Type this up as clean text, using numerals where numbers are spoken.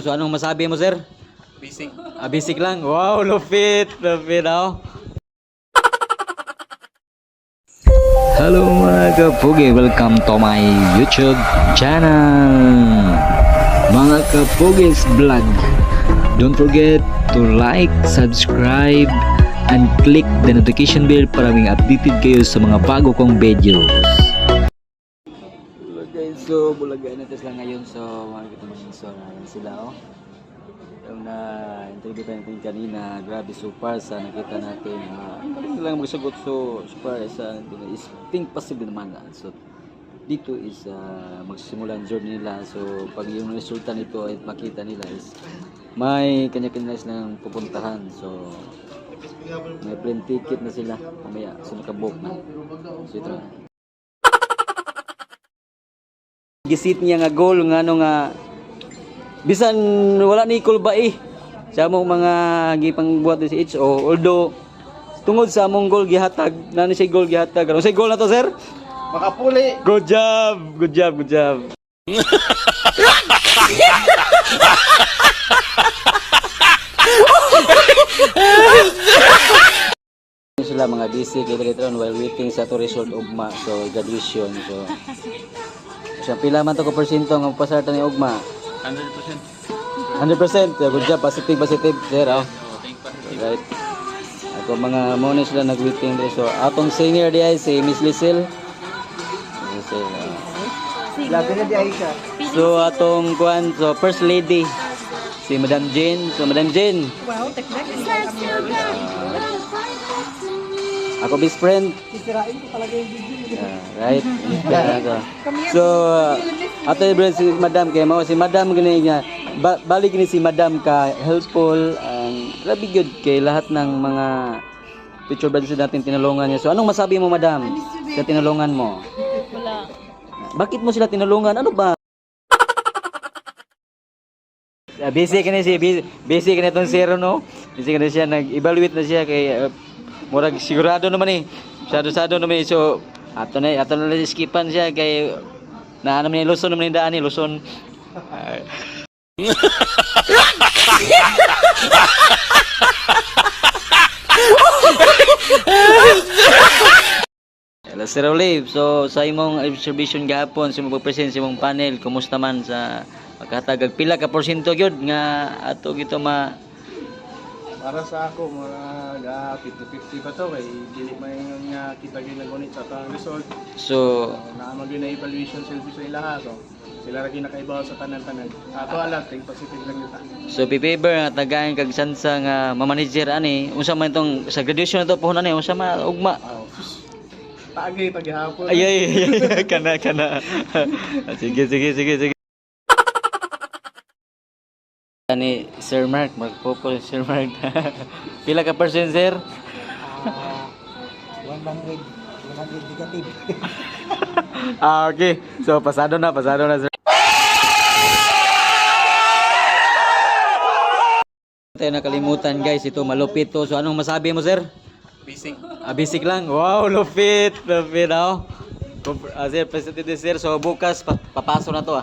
So anong masabi mo, sir? Basic. Basic lang. Wow, lupit. Lupit oh. Hello mga kapugi, welcome to my YouTube channel. Mga kapugis vlog. Don't forget to like, subscribe, and click the notification bell para maging updated kayo sa mga bago kong videos. Hello guys, so bulagay natin sila ngayon. So makikita mo sila oh. Yung na-interview natin kanina, grabe super sa nakita natin. Galing lang magsagot, so super sa is think positive naman. So dito is magsisimula ang journey nila. So pag yung resulta nito ay makita nila is may kanya-kanya silang pupuntahan. So may plane ticket na sila mamaya, so nakabook na. So ito na. Gisit niya nga goal nga ano nga bisan wala ni kulba sa among mga gipang buhat si HO, although tungod sa among goal gihatag nani say goal gihatag ano say goal na to, sir? Makapuli. Good job, good job, good job. Sila mga busy later on while waiting sa to result ugma, so graduation. So pila man to ko porsyento nga pasar ta ni ugma? 100%. 100%. Good job, positive sir. Oh. Right. Ako mga muna sila nag-waiting dito. So atong senior di ay si Miss Lizel. Labi na di ay siya. So atong kuan, so first lady si Madam Jane. So Madam Jane. Wow, teknik. Ako best friend. Sisirain ko talaga yung video. Right. So ato yung si Madam kay mao si Madam gani niya. Balik ni si Madam ka helpful and grabe good kay lahat ng mga picture brands natin tinulungan niya. So anong masabi mo, Madam, sa tinulungan mo? Wala. Bakit mo sila tinulungan? Ano ba? Busy ka na siya, busy ka na itong zero, no? Busy ka na siya, nag-evaluate na siya kay murag sigurado naman sado naman so ato na skipan siya kay na naman Luzon naman yung daan ni Luzon. Hello Sir Olive, so sa imong observation gahapon sa imong present sa imong panel, kumusta man sa pagkatagag pila ka porsyento gyud nga ato gito Para sa ako, mga 50-50 pa to kay dili may nga kita gyud nagunit sa tanang result. So Naamag yun na evaluation service sa ilaha. So sila ra nakaibaw sa tanan-tanan. Ato alam, think positive lang yun ta. So pipaber nga tagayan kag sansa nga ma-manager ani, unsa man itong sa graduation na to puhunan ani, unsa man ugma. Tagay paghapon. Ay kana. Sige. Ani Sir Mark, magpopol Sir Mark. Pila ka percent, sir? 100 negative. Okay. So pasado na sir. Tayo nakalimutan guys, ito malupit to. So anong masabi mo, sir? Basic. Basic lang. Wow, lupit oh. Sir, presented sir. So bukas papasok na to